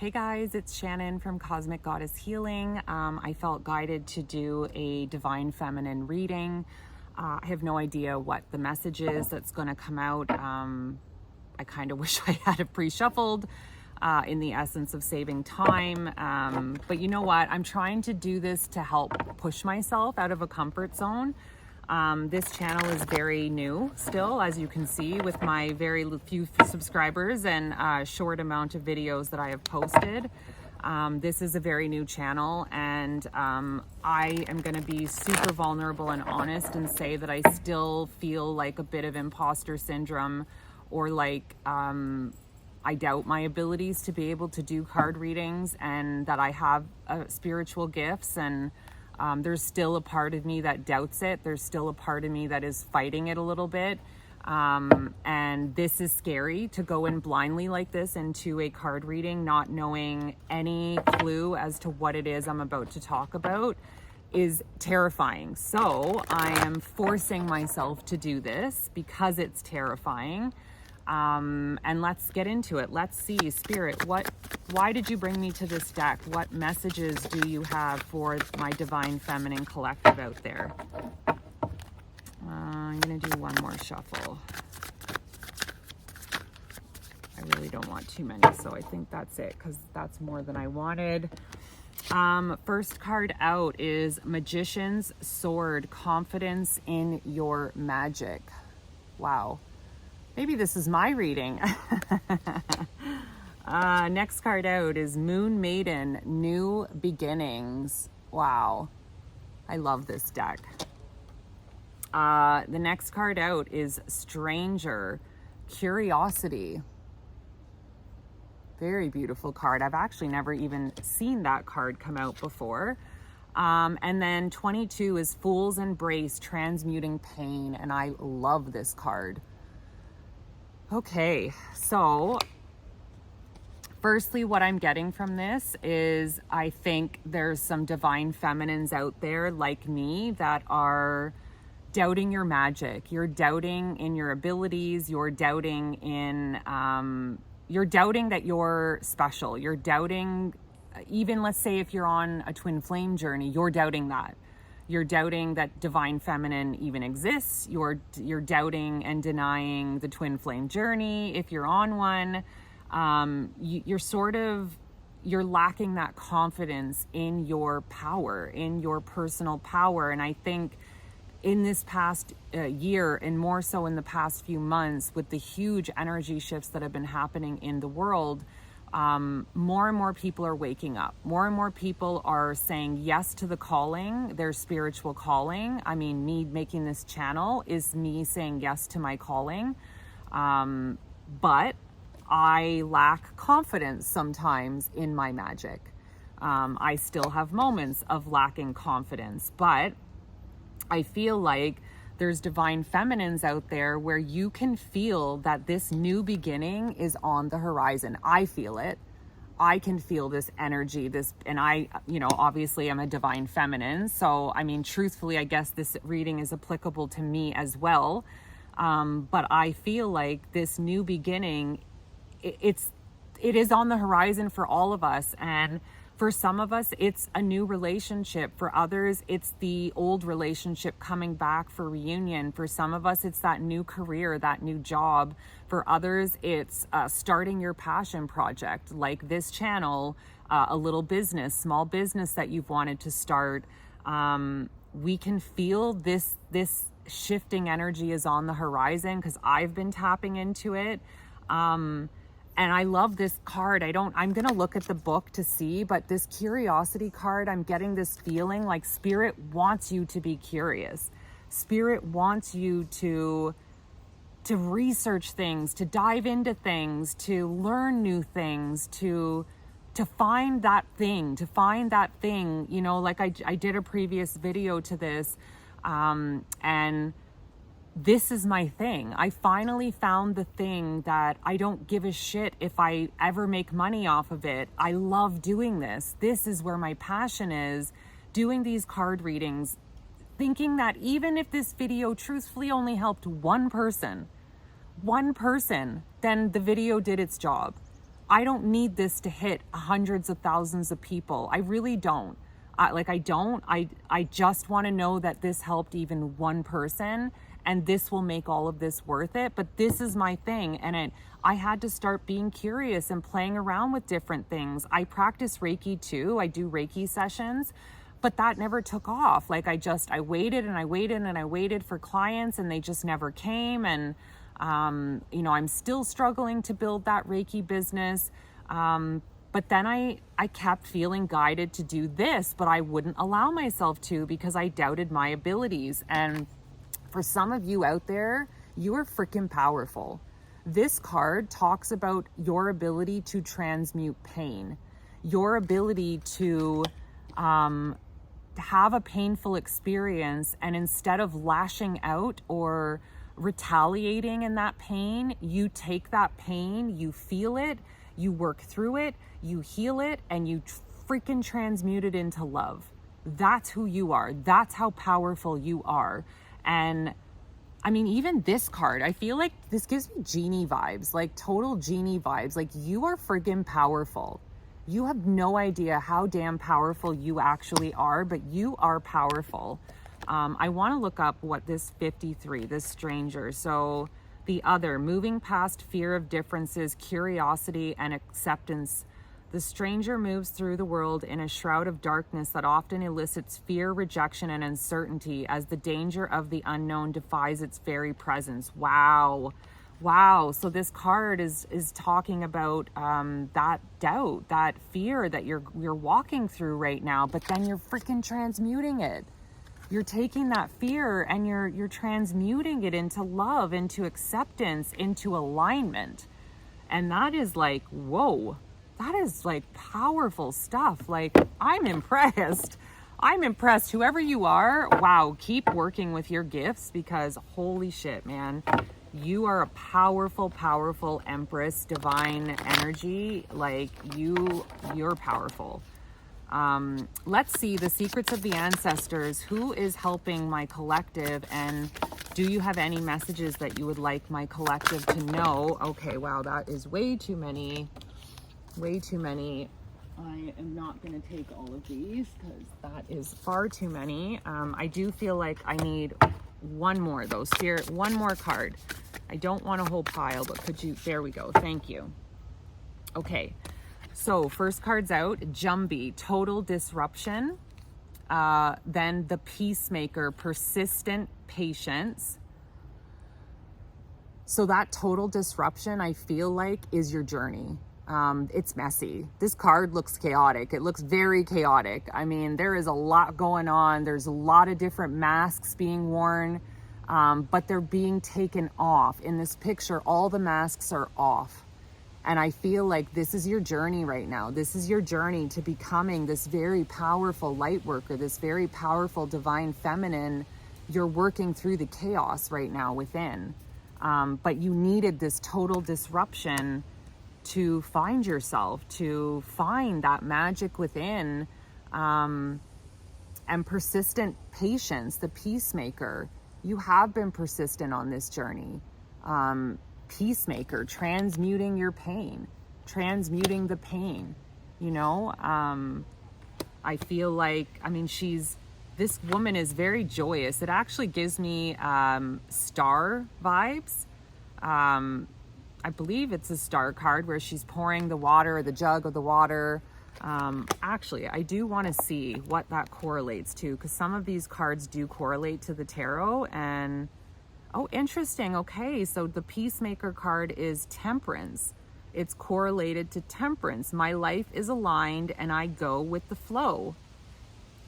Hey guys, it's Shannon from Cosmic Goddess Healing. I felt guided to do a Divine Feminine reading. I have no idea what the message is that's going to come out. I kind of wish I had it pre-shuffled in the essence of saving time. But you know what? I'm trying to do this to help push myself out of a comfort zone. This channel is very new still, as you can see, with my very few subscribers and short amount of videos that I have posted. This is a very new channel, and I am going to be super vulnerable and honest and say that I still feel like a bit of imposter syndrome, or like I doubt my abilities to be able to do card readings, and that I have spiritual gifts, and there's still a part of me that doubts it. There's still a part of me that is fighting it a little bit. And this is scary, to go in blindly like this into a card reading, not knowing any clue as to what it is I'm about to talk about, is terrifying. So I am forcing myself to do this because it's terrifying. And let's get into it. Let's see, Spirit, why did you bring me to this deck? What messages do you have for my Divine Feminine collective out there? I'm going to do one more shuffle. I really don't want too many, so I think that's it, because that's more than I wanted. First card out is Magician's Sword, Confidence in Your Magic. Wow. Maybe this is my reading. Next card out is Moon Maiden, New Beginnings. Wow. I love this deck. The next card out is Stranger, Curiosity. Very beautiful card. I've actually never even seen that card come out before. And then 22 is Fool's Embrace, Transmuting Pain. And I love this card. Okay, so firstly, what I'm getting from this is I think there's some divine feminines out there like me that are doubting your magic. You're doubting in your abilities. You're doubting in, you're doubting that you're special. You're doubting, even let's say if you're on a twin flame journey, you're doubting that. You're doubting that divine feminine even exists. You're doubting and denying the twin flame journey if you're on one. You're lacking that confidence in your power, in your personal power. And I think in this past year, and more so in the past few months, with the huge energy shifts that have been happening in the world, more and more people are waking up. More and more people are saying yes to the calling, their spiritual calling. I mean, me making this channel is me saying yes to my calling. But I lack confidence sometimes in my magic. I still have moments of lacking confidence, but I feel like there's divine feminines out there where you can feel that this new beginning is on the horizon. I feel it. I can feel this energy, and I, obviously I'm a divine feminine. So, I mean, truthfully, I guess this reading is applicable to me as well. But I feel like this new beginning, it is on the horizon for all of us. And for some of us, it's a new relationship. For others, it's the old relationship coming back for reunion. For some of us, it's that new career, that new job. For others, it's starting your passion project, like this channel, a little business, small business that you've wanted to start. We can feel this shifting energy is on the horizon, because I've been tapping into it. And I love this card. I'm going to look at the book to see, but this curiosity card, I'm getting this feeling like Spirit wants you to be curious. Spirit wants you to research things, to dive into things, to learn new things, to find that thing, like I did a previous video to this, and this is my thing. I finally found the thing that I don't give a shit if I ever make money off of it. I love doing this. This is where my passion is, doing these card readings, thinking that even if this video truthfully only helped one person, then the video did its job. I don't need this to hit hundreds of thousands of people. I really don't. I just want to know that this helped even one person, and this will make all of this worth it. But this is my thing. And I had to start being curious and playing around with different things. I practice Reiki too. I do Reiki sessions, but that never took off. Like I waited and I waited and I waited for clients, and they just never came. And, I'm still struggling to build that Reiki business. But then I kept feeling guided to do this, but I wouldn't allow myself to because I doubted my abilities. And for some of you out there, you are freaking powerful. This card talks about your ability to transmute pain, your ability to have a painful experience, and instead of lashing out or retaliating in that pain, you take that pain, you feel it, you work through it, you heal it, and you freaking transmute it into love. That's who you are. That's how powerful you are. And I mean, even this card, I feel like this gives me genie vibes, like total genie vibes. Like you are friggin' powerful. You have no idea how damn powerful you actually are, but you are powerful. I want to look up what this 53, this stranger. So the other, moving past fear of differences, curiosity, and acceptance. The stranger moves through the world in a shroud of darkness that often elicits fear, rejection, and uncertainty as the danger of the unknown defies its very presence. Wow. So this card is talking about that doubt, that fear that you're walking through right now, but then you're freaking transmuting it. You're taking that fear and you're transmuting it into love, into acceptance, into alignment. And that is like, whoa. That is like powerful stuff. Like, I'm impressed. Whoever you are, wow, keep working with your gifts because holy shit, man. You are a powerful, powerful Empress, divine energy. Like, you're powerful. Let's see the secrets of the ancestors. Who is helping my collective? And do you have any messages that you would like my collective to know? Okay, wow, that is way too many. I am not going to take all of these because that is far too many. I do feel like I need one more though. Spirit, one more card. I don't want a whole pile, but could you? There we go. Thank you. Okay. So first card's out, Jumbie, total disruption. Then the Peacemaker, persistent patience. So that total disruption, I feel like, is your journey. It's messy. This card looks chaotic. It looks very chaotic. I mean, there is a lot going on. There's a lot of different masks being worn, but they're being taken off. In this picture, all the masks are off. And I feel like this is your journey right now. This is your journey to becoming this very powerful light worker, this very powerful divine feminine. You're working through the chaos right now within. But you needed this total disruption to find yourself, to find that magic within, and persistent patience, the Peacemaker. You have been persistent on this journey. Peacemaker, transmuting your pain, transmuting the pain, I feel like, this woman is very joyous. It actually gives me star vibes. I believe it's a star card where she's pouring the water, or the jug of the water. Actually, I do want to see what that correlates to, because some of these cards do correlate to the tarot. And oh, interesting. Okay, so the Peacemaker card is Temperance. It's correlated to Temperance. My life is aligned and I go with the flow.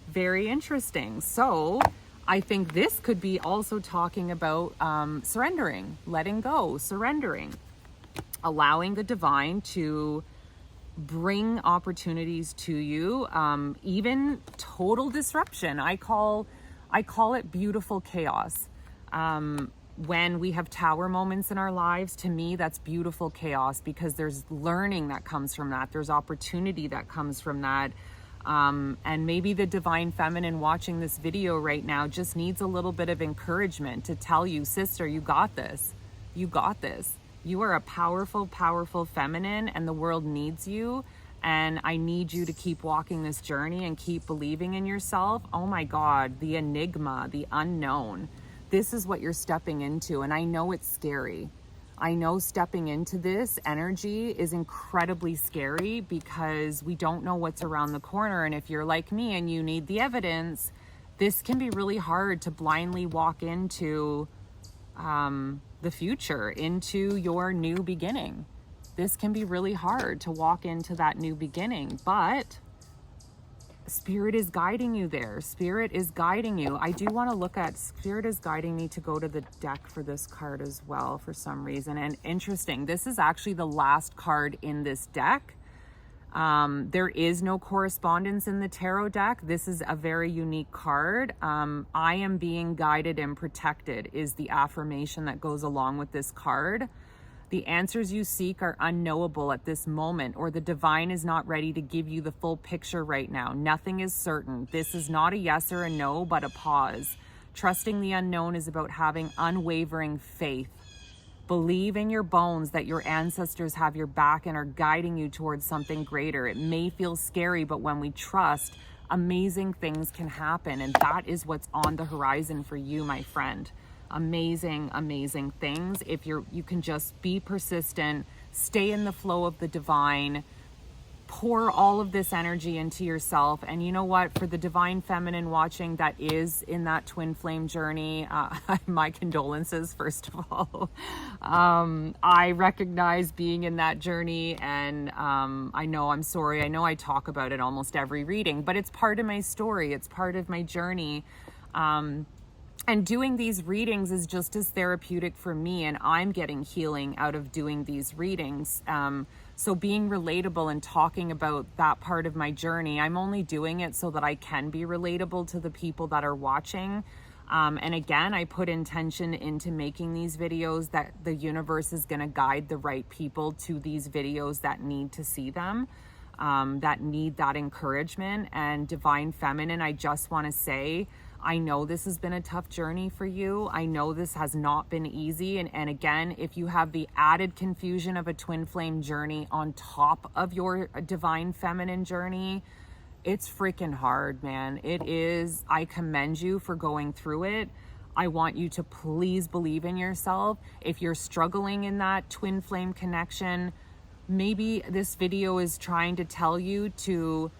Very interesting. So I think this could be also talking about surrendering, letting go, surrendering, allowing the divine to bring opportunities to you, even total disruption. I call it beautiful chaos. When we have tower moments in our lives, to me, that's beautiful chaos, because there's learning that comes from that. There's opportunity that comes from that. And maybe the divine feminine watching this video right now just needs a little bit of encouragement to tell you, sister, you got this. You got this. You are a powerful, powerful feminine, and the world needs you. And I need you to keep walking this journey and keep believing in yourself. Oh my God, the enigma, the unknown. This is what you're stepping into. And I know it's scary. I know stepping into this energy is incredibly scary because we don't know what's around the corner. And if you're like me and you need the evidence, this can be really hard to blindly walk into the future, into your new beginning. This can be really hard to walk into that new beginning, but Spirit is guiding you there. Spirit is guiding you. I do want to look at, Spirit is guiding me to go to the deck for this card as well for some reason. And interesting, this is actually the last card in this deck. There is no correspondence in the tarot deck. This is a very unique card. I am being guided and protected is the affirmation that goes along with this card. The answers you seek are unknowable at this moment, or the divine is not ready to give you the full picture right now. Nothing is certain. This is not a yes or a no, but a pause. Trusting the unknown is about having unwavering faith. Believe in your bones that your ancestors have your back and are guiding you towards something greater. It may feel scary, but when we trust, amazing things can happen. And that is what's on the horizon for you, my friend. Amazing, amazing things. If you can just be persistent, stay in the flow of the divine, pour all of this energy into yourself. And you know what, for the divine feminine watching that is in that twin flame journey, my condolences, first of all. I recognize being in that journey, and I know, I'm sorry, I know I talk about it almost every reading, but it's part of my story, it's part of my journey. And doing these readings is just as therapeutic for me, and I'm getting healing out of doing these readings. So being relatable and talking about that part of my journey, I'm only doing it so that I can be relatable to the people that are watching. And again, I put intention into making these videos that the universe is going to guide the right people to these videos that need to see them, that need that encouragement. And Divine Feminine, I just want to say, I know this has been a tough journey for you. I know this has not been easy. And again, if you have the added confusion of a twin flame journey on top of your divine feminine journey, it's freaking hard, man. It is. I commend you for going through it. I want you to please believe in yourself. If you're struggling in that twin flame connection, maybe this video is trying to tell you to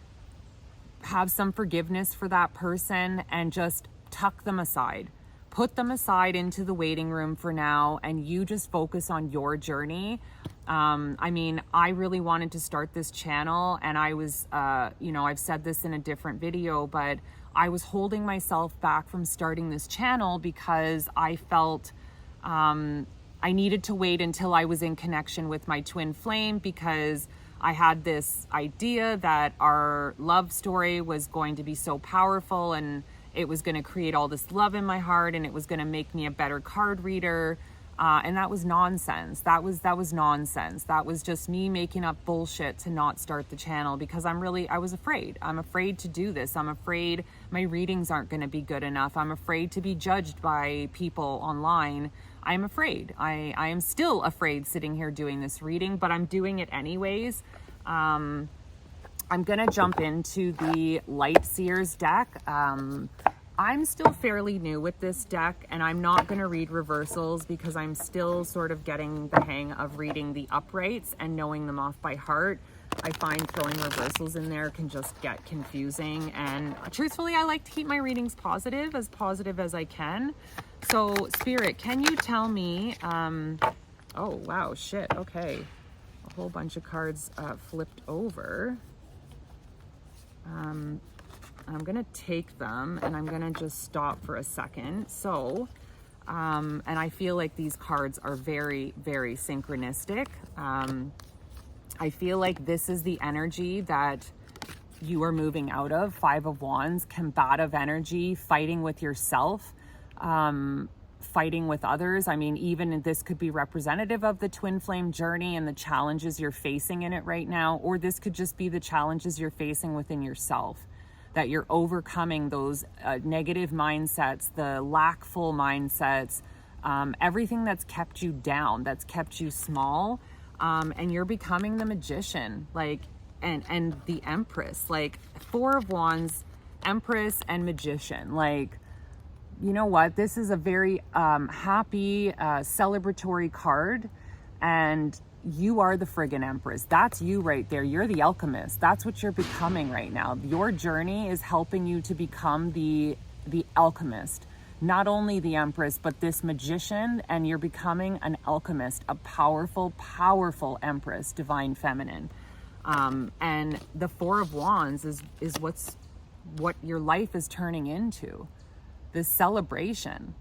have some forgiveness for that person and just tuck them aside. Put them aside into the waiting room for now, and you just focus on your journey. I mean, I really wanted to start this channel, and I was, I've said this in a different video, but I was holding myself back from starting this channel because I felt I needed to wait until I was in connection with my twin flame, because I had this idea that our love story was going to be so powerful, and it was going to create all this love in my heart, and it was going to make me a better card reader. And that was nonsense. That was nonsense. That was just me making up bullshit to not start the channel, because I was afraid. I'm afraid to do this. I'm afraid my readings aren't going to be good enough. I'm afraid to be judged by people online. I'm afraid. I am still afraid sitting here doing this reading, but I'm doing it anyways. I'm going to jump into the Light Seers deck. I'm still fairly new with this deck, and I'm not going to read reversals because I'm still sort of getting the hang of reading the uprights and knowing them off by heart. I find throwing reversals in there can just get confusing, and truthfully, I like to keep my readings positive as I can. So, Spirit, can you tell me, oh, wow, shit, okay. A whole bunch of cards flipped over. I'm going to take them, and I'm going to just stop for a second. So, and I feel like these cards are very, very synchronistic. I feel like this is the energy that you are moving out of. Five of Wands, combative energy, fighting with yourself, fighting with others. I mean, even this could be representative of the twin flame journey and the challenges you're facing in it right now, or this could just be the challenges you're facing within yourself, that you're overcoming those negative mindsets, the lackful mindsets, everything that's kept you down, that's kept you small, and you're becoming the magician, like, and the Empress, like Four of Wands, Empress and Magician. Like, you know what? This is a very happy, celebratory card, and you are the friggin' Empress. That's you right there. You're the alchemist. That's what you're becoming right now. Your journey is helping you to become the alchemist. Not only the Empress, but this magician, and you're becoming an alchemist, a powerful, powerful Empress, divine feminine. And the Four of Wands is what your life is turning into. This celebration.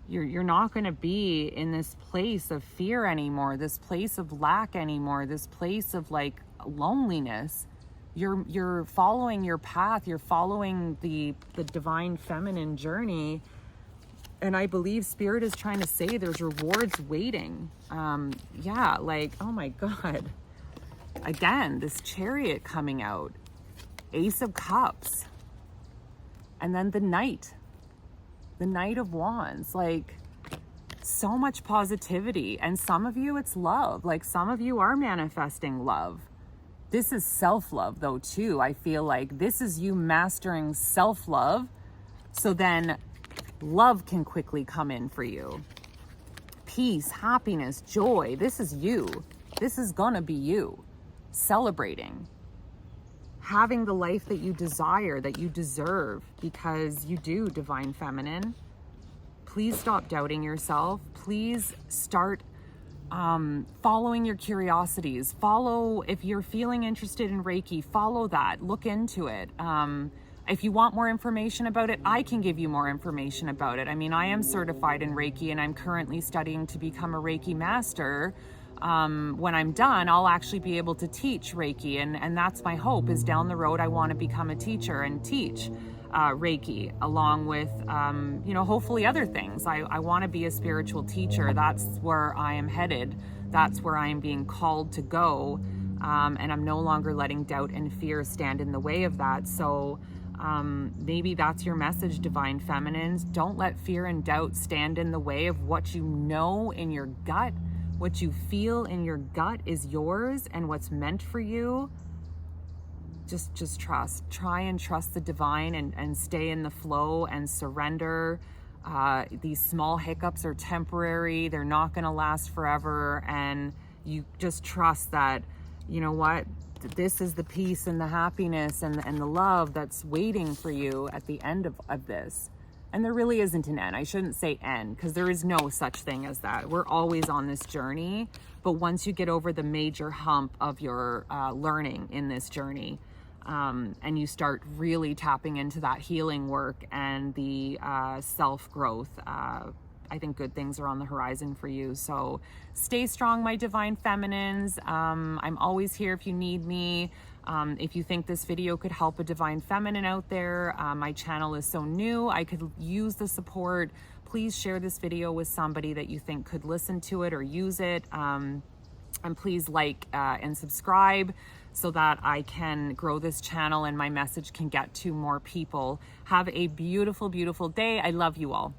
You're not going to be in this place of fear anymore, this place of lack anymore, this place of like loneliness. You're following your path. You're following the divine feminine journey. And I believe Spirit is trying to say there's rewards waiting. Yeah, like, oh my God. Again, this Chariot coming out. Ace of Cups. And then the Knight of Wands. Like, so much positivity. And some of you, it's love. Like, some of you are manifesting love. This is self-love though too. I feel like this is you mastering self-love, so then love can quickly come in for you. Peace, happiness, joy. This is you. This is gonna be you. Celebrating. Having the life that you desire, that you deserve, because you do, divine feminine. Please stop doubting yourself. Please start following your curiosities. Follow, if you're feeling interested in Reiki, follow that. Look into it. If you want more information about it, I can give you more information about it. I mean, I am certified in Reiki, and I'm currently studying to become a Reiki master. When I'm done, I'll actually be able to teach Reiki, and that's my hope, is down the road I want to become a teacher and teach Reiki, along with hopefully other things. I want to be a spiritual teacher. That's where I am headed. That's where I am being called to go, and I'm no longer letting doubt and fear stand in the way of that. So maybe that's your message, divine feminines. Don't let fear and doubt stand in the way of what you know in your gut. What you feel in your gut is yours, and what's meant for you. Just trust. Try and trust the divine, and stay in the flow and surrender. These small hiccups are temporary. They're not going to last forever. And you just trust that, you know what, this is the peace and the happiness and the love that's waiting for you at the end of this. And there really isn't an end. I shouldn't say end, because there is no such thing as that. We're always on this journey. But once you get over the major hump of your learning in this journey, and you start really tapping into that healing work and the self-growth, I think good things are on the horizon for you. So stay strong, my divine feminines. I'm always here if you need me. If you think this video could help a divine feminine out there, my channel is so new. I could use the support. Please share this video with somebody that you think could listen to it or use it. And please like and subscribe so that I can grow this channel and my message can get to more people. Have a beautiful, beautiful day. I love you all.